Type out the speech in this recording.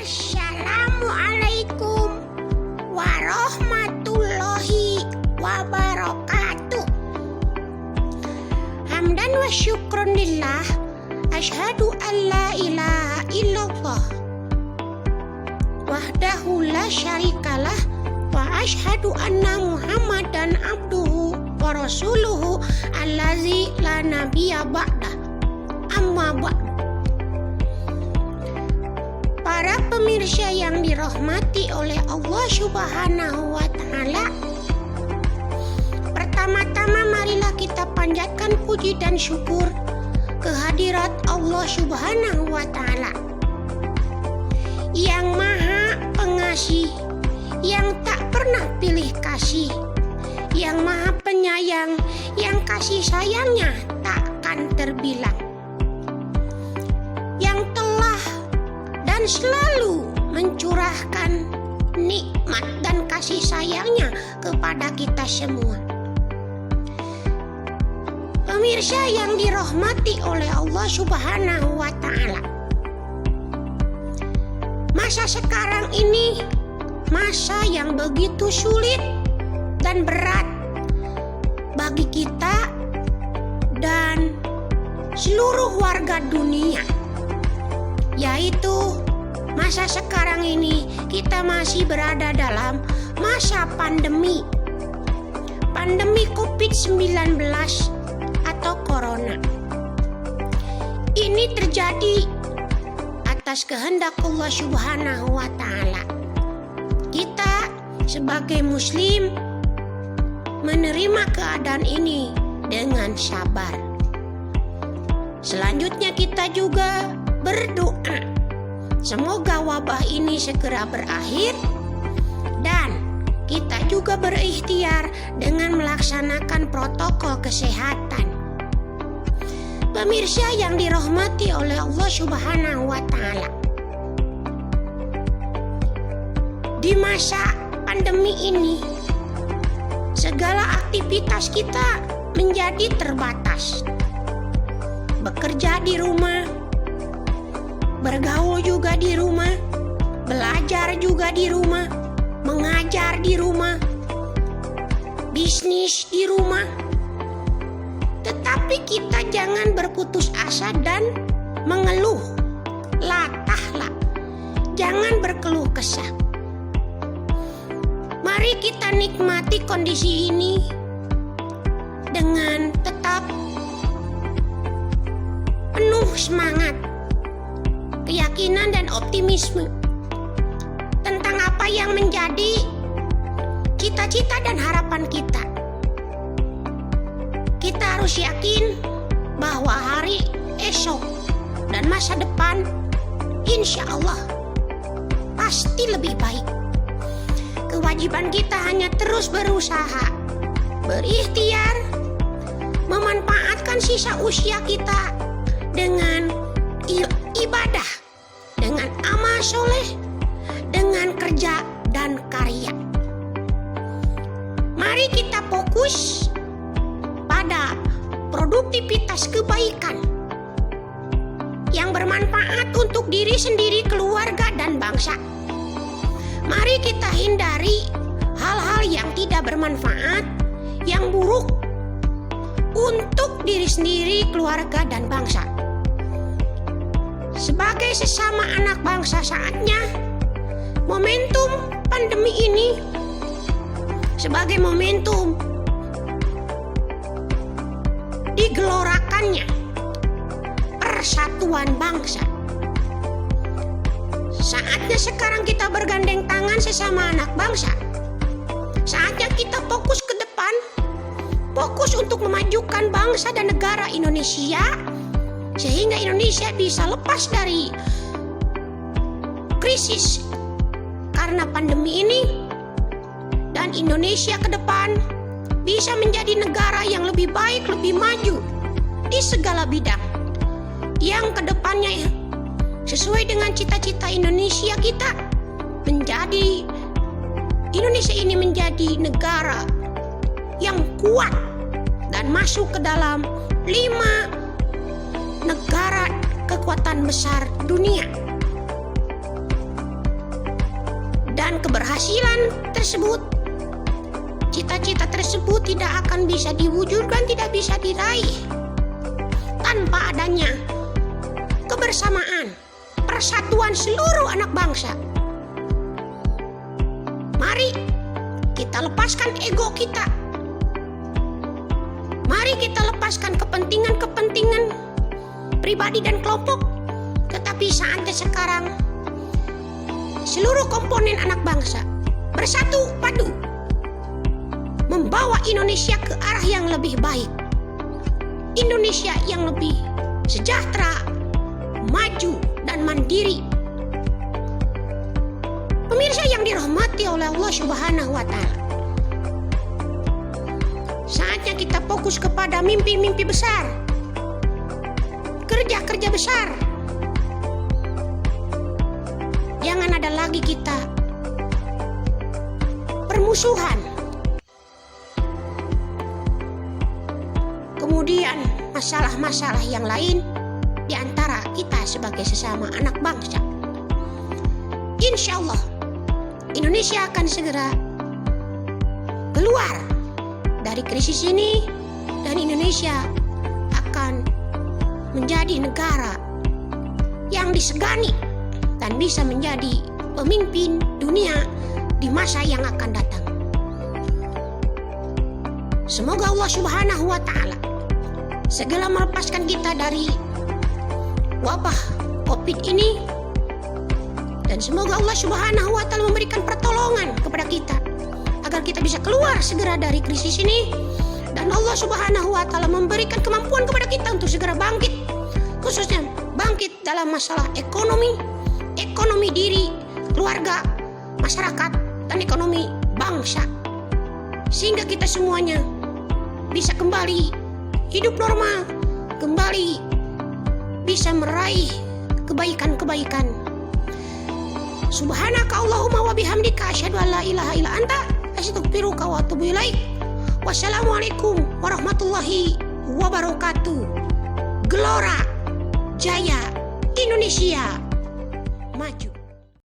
Assalamualaikum warahmatullahi wabarakatuh. Hamdan wa syukron lillah. Asyhadu an la ilaha illallah wahdahu la syarikalah wa asyhadu anna Muhammadan abduhu wa rasuluhu allazi la nabiyya ba'dah. Amma ba'd. Para pemirsa yang dirahmati oleh Allah Subhanahu wa Ta'ala, pertama-tama marilah kita panjatkan puji dan syukur kehadirat Allah Subhanahu wa Ta'ala yang Maha Pengasih, yang tak pernah pilih kasih, yang Maha Penyayang, yang kasih sayangnya takkan terbilang, yang telah dan selalu mencurahkan nikmat dan kasih sayangnya kepada kita semua. Pemirsa yang dirahmati oleh Allah Subhanahu wa Ta'ala, masa sekarang ini masa yang begitu sulit dan berat bagi kita dan seluruh warga dunia, yaitu masa sekarang ini kita masih berada dalam masa pandemi COVID-19 atau Corona. Ini terjadi atas kehendak Allah Subhanahu wa Ta'ala. Kita sebagai muslim menerima keadaan ini dengan sabar. Selanjutnya kita juga berdoa semoga wabah ini segera berakhir, dan kita juga berikhtiar dengan melaksanakan protokol kesehatan. Pemirsa yang dirahmati oleh Allah Subhanahu wa Ta'ala, di masa pandemi ini segala aktivitas kita menjadi terbatas. Bekerja di rumah, bergaul juga di rumah, belajar juga di rumah, mengajar di rumah, bisnis di rumah. Tetapi kita jangan berputus asa dan mengeluh latahlah. Jangan berkeluh kesah. Mari kita nikmati kondisi ini dengan tetap penuh semangat, keyakinan dan optimisme tentang apa yang menjadi cita-cita dan harapan kita. Kita harus yakin bahwa hari esok dan masa depan insya Allah pasti lebih baik. Kewajiban kita hanya terus berusaha, berikhtiar, memanfaatkan sisa usia kita dengan ibadah, dengan amal soleh, dengan kerja dan karya. Mari kita fokus pada produktivitas kebaikan yang bermanfaat untuk diri sendiri, keluarga, dan bangsa. Mari kita hindari hal-hal yang tidak bermanfaat, yang buruk untuk diri sendiri, keluarga, dan bangsa. Sebagai sesama anak bangsa, saatnya momentum pandemi ini sebagai momentum digelorakannya persatuan bangsa. Saatnya sekarang kita bergandeng tangan sesama anak bangsa. Saatnya kita fokus ke depan, fokus untuk memajukan bangsa dan negara Indonesia, sehingga Indonesia bisa lepas dari krisis karena pandemi ini, dan Indonesia ke depan bisa menjadi negara yang lebih baik, lebih maju di segala bidang, yang kedepannya sesuai dengan cita-cita Indonesia kita, menjadi Indonesia ini menjadi negara yang kuat dan masuk ke dalam 5 negara kekuatan besar dunia. Dan keberhasilan tersebut, cita-cita tersebut tidak akan bisa diwujudkan, tidak bisa diraih tanpa adanya kebersamaan, persatuan seluruh anak bangsa. Mari kita lepaskan ego kita. Mari kita lepaskan kepentingan-kepentingan pribadi dan kelompok. Tetapi saatnya sekarang seluruh komponen anak bangsa bersatu padu membawa Indonesia ke arah yang lebih baik. Indonesia yang lebih sejahtera, maju dan mandiri. Pemirsa yang dirahmati oleh Allah Subhanahu wa Ta'ala, saatnya kita fokus kepada mimpi-mimpi besar, kerja-kerja besar. Jangan ada lagi kita permusuhan, kemudian masalah-masalah yang lain di antara kita sebagai sesama anak bangsa. Insya Allah Indonesia akan segera keluar dari krisis ini, dan Indonesia akan menjadi negara yang disegani dan bisa menjadi pemimpin dunia di masa yang akan datang. Semoga Allah Subhanahu wa Ta'ala segera melepaskan kita dari wabah COVID ini, dan semoga Allah Subhanahu wa Ta'ala memberikan pertolongan kepada kita agar kita bisa keluar segera dari krisis ini, dan Allah Subhanahu wa Ta'ala memberikan kemampuan kepada kita untuk segera bangkit, khususnya bangkit dalam masalah ekonomi diri, keluarga, masyarakat, dan ekonomi bangsa, sehingga kita semuanya bisa kembali hidup normal, kembali bisa meraih kebaikan-kebaikan. Subhanaka Allahumma wa bihamdika asyhadu an la ilaha illa anta astaghfiruka wa atubu ilaik. Wassalamualaikum warahmatullahi wabarakatuh. Gelora Jaya Indonesia maju.